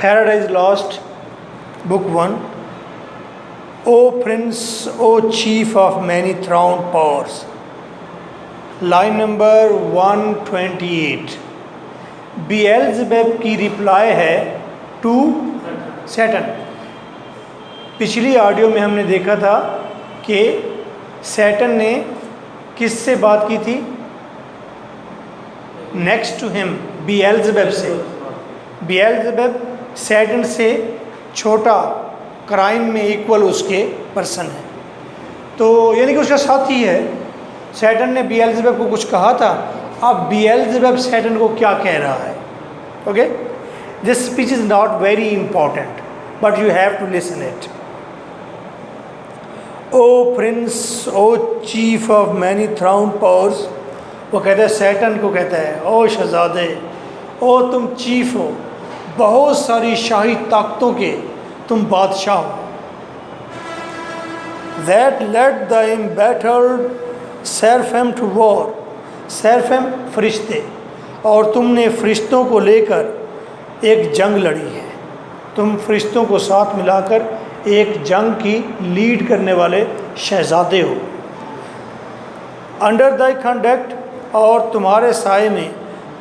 Paradise Lost, Book 1. O Prince, O Chief of many throned powers. Line number 128. बेएल्ज़ेबब की reply है to Satan. पिछली audio में हमने देखा था कि सैटन ने किससे बात की थी? नेक्स्ट टू हिम, बेएल्ज़ेबब से। बेएल्ज़ेबब सैटन से छोटा, क्राइम में इक्वल उसके पर्सन है, तो यानी कि उसका साथी है। सैटन ने बेएल्ज़ेबब को कुछ कहा था। अब बेएल्ज़ेबब सैटन को क्या कह रहा है? Okay, this speech is not very important but you have to listen it. O prince, O chief of many throned powers, वो कहता है, सैटन को कहता है, ओ शहजादे, ओ तुम चीफ हो, बहुत सारी शाही ताकतों के तुम बादशाह हो। That led the embattled seraphim to war, seraphim फरिश्ते, और तुमने फरिश्तों को लेकर एक जंग लड़ी है। तुम फरिश्तों को साथ मिलाकर एक जंग की लीड करने वाले शहजादे हो। अंडर द कंडक्ट, और तुम्हारे साए में,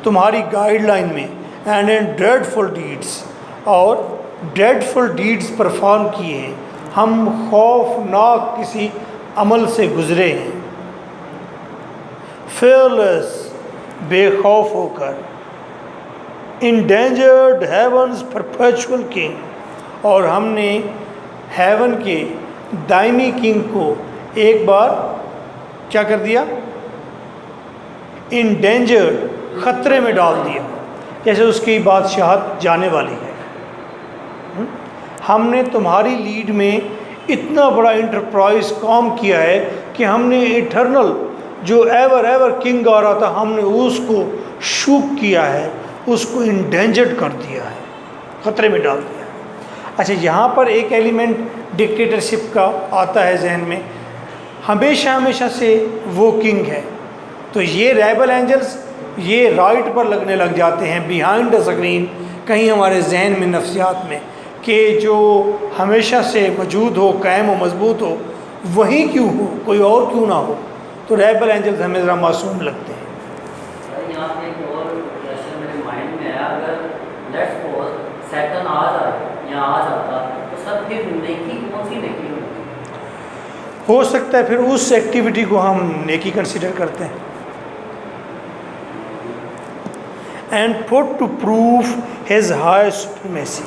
तुम्हारी गाइडलाइन में, एंड इन ड्रेडफुल डीड्स, और ड्रेडफुल डीड्स परफॉर्म किए हैं। हम खौफनाक किसी अमल से गुजरे हैं। फेयरलेस, बेखौफ होकर। इंडेंजर्ड हेवन्स परपेचुअल किंग, और हमने हेवन के दायमी किंग को एक बार क्या कर दिया? इंडेंजर्ड, खतरे में डाल दिया, जैसे उसकी बादशाहत जाने वाली है। हमने तुम्हारी लीड में इतना बड़ा इंटरप्राइज काम किया है कि हमने इटर्नल जो एवर किंग आ रहा था, हमने उसको शूक किया है, उसको इंडेंजर्ड कर दिया है, खतरे में डाल दिया है। अच्छा, यहाँ पर एक एलिमेंट डिक्टेटरशिप का आता है जहन में। हमेशा से वो किंग है, तो ये रेबल एंजल्स ये राइट पर लगने लग जाते हैं बिहाइंड द स्क्रीन, कहीं हमारे जहन में, नफ्सियात में, कि जो हमेशा से मौजूद हो, कायम हो, मजबूत हो, वही क्यों हो, कोई और क्यों ना हो। तो रेबल एंजल्स हमें ज़रा मासूम लगते हैं। यहाँ पे एक और क्वेश्चन मेरे माइंड में आया, अगर लेट्स सपोज सैटर्न आ जाता तो सब फिर नेकी, कौन सी नेकी होती? हो सकता है फिर उस एक्टिविटी को हम नेकी कंसिडर करते हैं। And put to proof his high supremacy,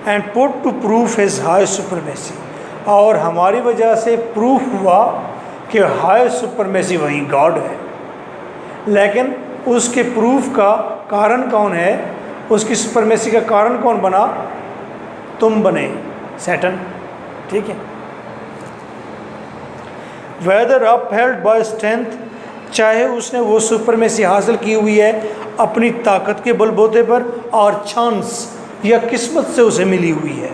and put to proof his high supremacy, और हमारी वजह से प्रूफ हुआ कि हाई सुप्रीमेसी वही गॉड है। लेकिन उसके प्रूफ का कारण कौन है? उसकी सुप्रीमेसी का कारण कौन बना? तुम बने, सैटन। ठीक है। वेदर अपहेल्ड बाय स्ट्रेंथ, चाहे उसने वो सुप्रीमेसी हासिल की हुई है अपनी ताकत के बलबूते पर, और चांस या किस्मत से उसे मिली हुई है,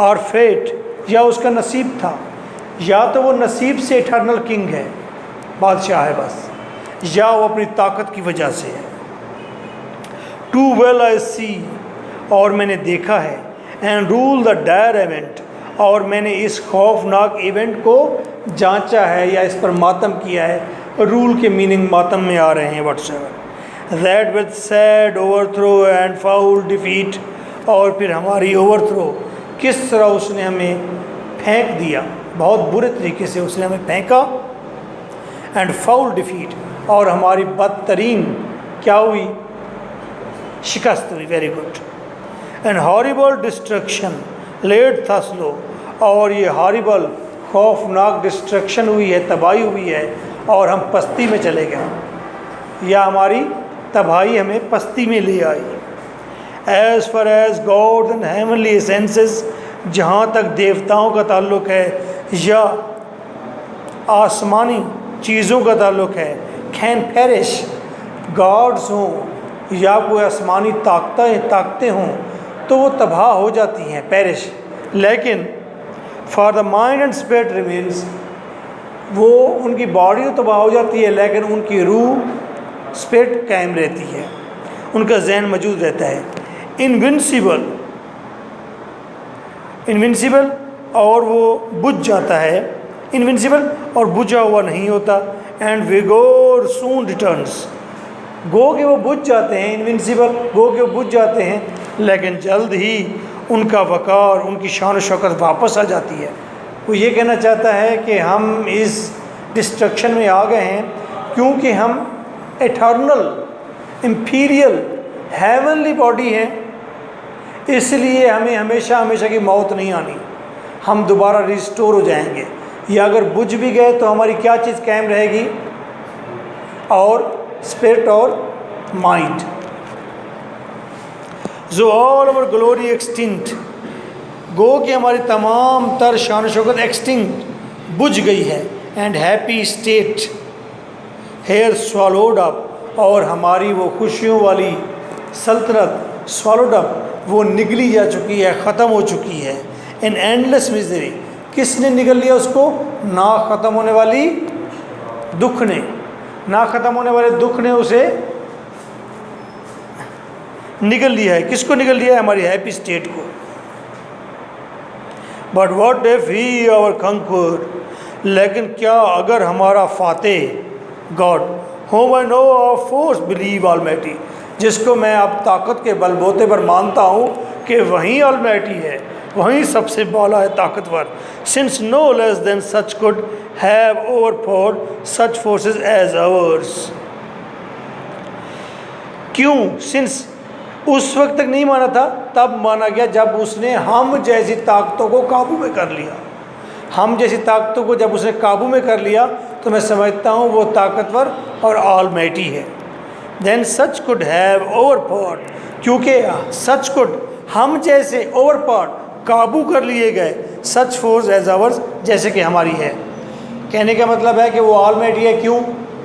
और फेट या उसका नसीब था, या तो वो नसीब से इटर्नल किंग है, बादशाह है बस, या वो अपनी ताकत की वजह से है। टू वेल आई सी, और मैंने देखा है, and rule the dire event, और मैंने इस खौफनाक इवेंट को जांचा है या इस पर मातम किया है। रूल के मीनिंग मातम में आ रहे हैं whatsoever. That with sad overthrow and foul defeat, और फिर हमारी ओवरथ्रो, किस तरह उसने हमें फेंक दिया, बहुत बुरे तरीके से उसने हमें फेंका। एंड फाउल डिफीट, और हमारी बदतरीन क्या हुई? शिकस्त हुई। Very good. And horrible destruction laid thus low, और ये हॉरिबल, खौफनाक डिस्ट्रक्शन हुई है, तबाही हुई है, और हम पस्ती में चले गए, या हमारी तबाही हमें पस्ती में ले आई। As far as God and heavenly essences, जहाँ तक देवताओं का ताल्लुक़ है या आसमानी चीज़ों का ताल्लुक़ है, कैन पेरिश, गॉड्स हों या कोई आसमानी ताकतें हों, तो वो तबाह हो जाती हैं, पेरिश। लेकिन for the mind and spirit remains, वो उनकी बॉडी तो तबाह हो जाती है, लेकिन उनकी रूह, स्पिरिट कायम रहती है, उनका जहन मौजूद रहता है। इनविंसिबल, इनविंसिबल और वो बुझ जाता है, इनविंसिबल और बुझा हुआ नहीं होता। एंड विगोर सून रिटर्न्स, गो के वो बुझ जाते हैं, इनविंसिबल गो के वो बुझ जाते हैं, लेकिन जल्द ही उनका वक़ार, उनकी शान शौकत वापस आ जाती है। वो ये कहना चाहता है कि हम इस डिस्ट्रक्शन में आ गए हैं क्योंकि हम एटर्नल इम्पीरियल हेवनली बॉडी है, इसलिए हमें हमेशा हमेशा की मौत नहीं आनी, हम दोबारा रिस्टोर हो जाएंगे। या अगर बुझ भी गए तो हमारी क्या चीज़ कायम रहेगी, और स्पिरिट और माइंड। जो ऑल ओवर ग्लोरी एक्सटिंक्ट, गो कि हमारी तमाम तर शान शौकत एक्सटिंक्ट बुझ गई है। And happy state here swallowed up, और हमारी वो खुशियों वाली सल्तनत swallowed up, वो निगली जा चुकी है, ख़त्म हो चुकी है। इन एंडलेस मिजरी, किसने निगल लिया उसको? ना ख़त्म होने वाली दुख ने, ना ख़त्म होने वाले दुख ने उसे निगल लिया है। किसको निगल लिया है? हमारी हैप्पी स्टेट को। But what if he our conqueror, लेकिन क्या अगर हमारा फातेह God whom I now of force believe almighty, जिसको मैं अब ताकत के बलबोते पर मानता हूँ कि वहीं ऑलमाइटी है, वहीं सबसे बाला है, ताकतवर। Since no less than such could have overpowered such forces as ours. क्यों? सिंस उस वक्त तक नहीं माना था, तब माना गया जब उसने हम जैसी ताकतों को काबू में कर लिया। हम जैसी ताकतों को जब उसने काबू में कर लिया तो मैं समझता हूँ वो ताकतवर और ऑलमाइटी है। Then such could have overpowered, क्योंकि सच कुड हम जैसे ओवरपावर्ड काबू कर लिए गए, सच फोर्स एज आवर्स, जैसे कि हमारी है। कहने का मतलब है कि वो ऑलमाइटी है। क्यों?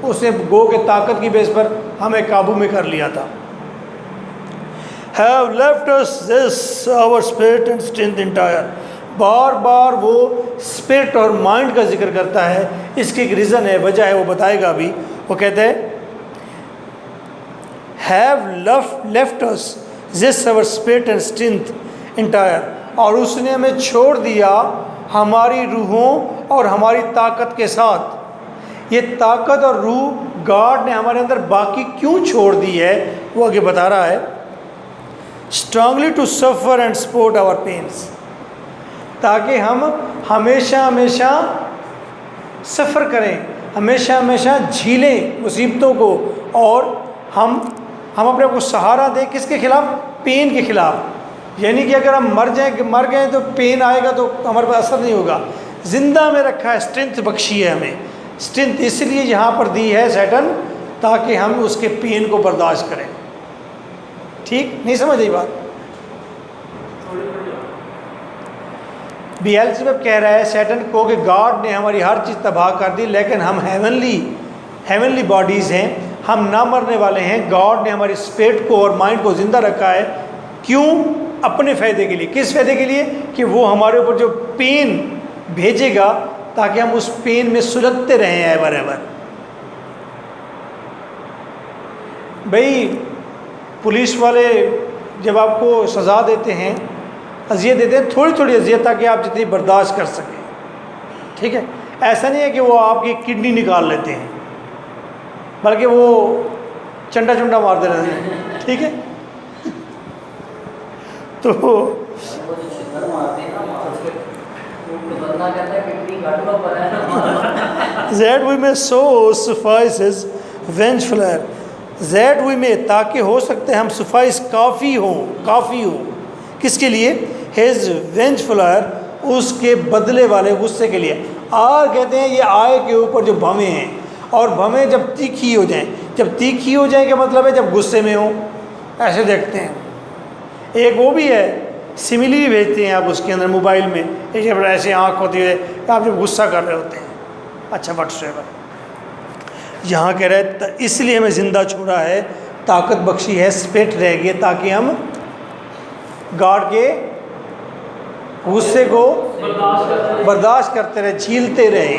उसने गो के ताकत की बेस पर हमें काबू में कर लिया था। Have left us this our spirit and strength entire, बार बार वो स्पिरिट और माइंड का जिक्र करता है। इसकी एक रीज़न है, वजह है, वो बताएगा अभी। वो कहते हैं have left us this our spirit and strength entire, और उसने हमें छोड़ दिया हमारी रूहों और हमारी ताकत के साथ। ये ताकत और रूह गॉड ने हमारे अंदर बाकी क्यों छोड़ दी है, वो आगे बता रहा है। Strongly to suffer and support our pains, ताकि हम हमेशा हमेशा सफ़र करें, हमेशा हमेशा झीलें मुसीबतों को, और हम अपने को सहारा दें। किसके खिलाफ? पेन के खिलाफ। यानी कि अगर हम मर गए तो पेन आएगा तो हमारे पर असर नहीं होगा। ज़िंदा में रखा है, स्ट्रेंथ बख्शी है हमें। स्ट्रेंथ इसलिए यहाँ पर दी है सैटर्न, ताकि हम उसके पेन को बर्दाश्त करें। ठीक नहीं समझ आई बात? बेएल्ज़ेबूब कह रहा है सैटर्न को कि गॉड ने हमारी हर चीज़ तबाह कर दी, लेकिन हम हेवनली बॉडीज़ हैं, हम ना मरने वाले हैं। गॉड ने हमारी स्पिरिट को और माइंड को ज़िंदा रखा है। क्यों? अपने फ़ायदे के लिए। किस फ़ायदे के लिए? कि वो हमारे ऊपर जो पेन भेजेगा, ताकि हम उस पेन में सुलगते रहें एवर एवर। भाई पुलिस वाले जब आपको सज़ा देते हैं, अज़ियत देते हैं, थोड़ी थोड़ी अज़ियत, ताकि आप जितनी बर्दाश्त कर सकें। ठीक है? ऐसा नहीं है कि वो आपकी किडनी निकाल लेते हैं, बल्कि वो चंडा चुंडा मार दे रहे हैं। ठीक है? तो दैट वी में सो सफाइसेस वेंजफुल, दैट वी में, ताकि हो सकते हम सफाइस काफ़ी हो किसके लिए? हिज वेंजफुल, उसके बदले वाले गुस्से के लिए। और कहते हैं ये आय के ऊपर जो भवें हैं, और भवें जब तीखी हो जाएं, जब तीखी हो जाए का मतलब है जब गुस्से में हो, ऐसे देखते हैं। एक वो भी है, सिमिली भी भेजते हैं आप उसके अंदर मोबाइल में, एक जब ऐसे आँख होती है आप जब गुस्सा कर रहे होते हैं। अच्छा व्हाट्सएवर यहाँ कह रहे हैं इसलिए हमें ज़िंदा छोड़ा है, ताकत बख्शी है, स्पिरिट रह गई, ताकि हम गॉड के गुस्से को बर्दाश्त करते रहे, झीलते रहे।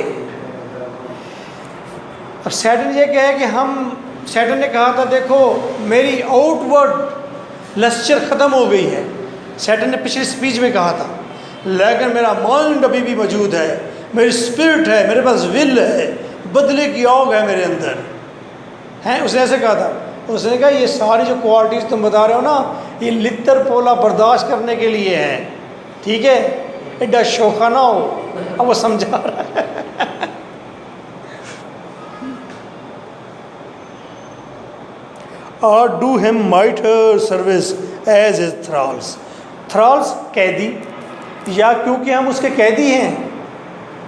अब सैटर्न ये कहे कि सैटर्न ने कहा था देखो मेरी आउटवर्ड लस्चर ख़त्म हो गई है। सैटर्न ने पिछली स्पीच में कहा था लेकिन मेरा माइंड अभी भी मौजूद है, मेरी स्पिरिट है, मेरे पास विल है, बदले की आग है मेरे अंदर हैं। उसने ऐसे कहा था, उसने कहा ये सारी जो क्वालिटीज़ तुम बता रहे हो ना, ये लित्तर पोला बर्दाश्त करने के लिए है, ठीक है, एडा शोखा ना हो। अब वो समझा रहा है। और do him mightier service as a thralls, thralls कैदी, या क्योंकि हम उसके कैदी हैं,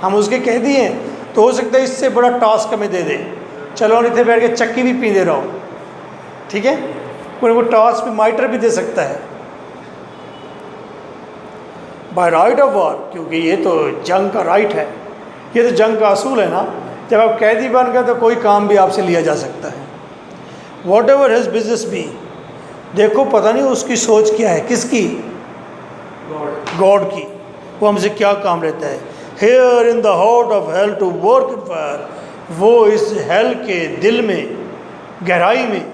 हम उसके कैदी हैं, तो हो सकता है इससे बड़ा टास्क हमें दे दे, चलो और इतने बैठ के चक्की भी पी दे रहा हो, ठीक है, कोई वो टास्क भी माइटर भी दे सकता है। बाय राइट ऑफ वॉर, क्योंकि ये तो जंग का राइट है, ये तो जंग का असूल है ना, जब आप कैदी बन गए तो कोई काम भी आपसे लिया जा सकता है। Whatever his business be, देखो पता नहीं उसकी सोच क्या है, किसकी, गॉड की, वो हमसे क्या काम लेता है। Here in the heart of hell to work in fire, वो इस हेल के दिल में, गहराई में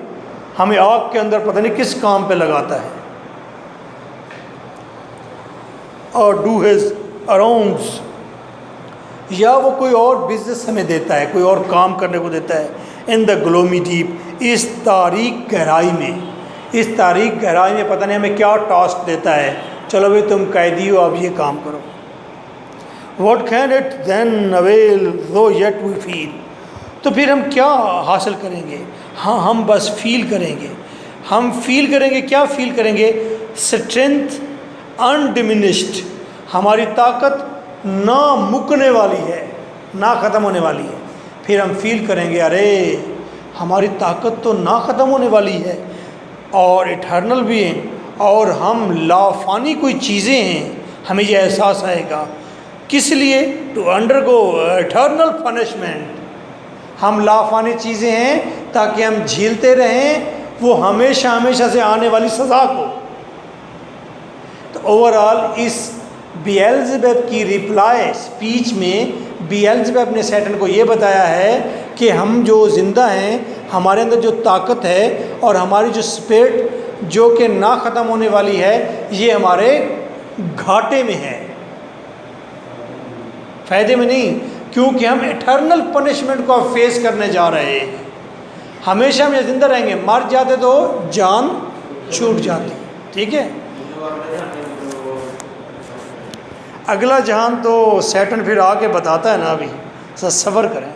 हमें आग के अंदर पता नहीं किस काम पे लगाता है। और डू हिज अराउंड्स, या वो कोई और बिजनेस हमें देता है, कोई और काम करने को देता है। इन द ग्लोमी डीप, इस तारीक गहराई में, इस तारीक गहराई में पता नहीं हमें क्या टास्क देता है, चलो भाई तुम कैदी हो, अब ये काम करो। What can it then avail though yet we feel, तो फिर हम क्या हासिल करेंगे, हाँ हम बस फील करेंगे, हम फील करेंगे, क्या फील करेंगे, स्ट्रेंथ अनडिमिनिश्ड, हमारी ताकत ना मुकने वाली है, ना ख़त्म होने वाली है। फिर हम फील करेंगे अरे हमारी ताकत तो ना ख़त्म होने वाली है और इटर्नल भी हैं, और हम लाफानी कोई चीज़ें हैं, हमें ये एहसास आएगा। किस लिए, टू अंडरगो इटर्नल पनिशमेंट, हम लाफानी चीज़ें हैं ताकि हम झेलते रहें वो हमेशा हमेशा से आने वाली सज़ा को। तो ओवरऑल इस बेएल्ज़ेबब की रिप्लाई स्पीच में बेएल्ज़ेबब ने सैटन को ये बताया है कि हम जो ज़िंदा हैं, हमारे अंदर जो ताकत है और हमारी जो स्पिरिट जो कि ना ख़त्म होने वाली है, ये हमारे घाटे में है, फ़ायदे में नहीं, क्योंकि हम इटर्नल पनिशमेंट को फेस करने जा रहे हैं। हमेशा हम ज़िंदा रहेंगे, मर जाते तो जान छूट जाती, ठीक है। अगला जहान तो सैटन फिर आके बताता है ना, अभी सब्र करें।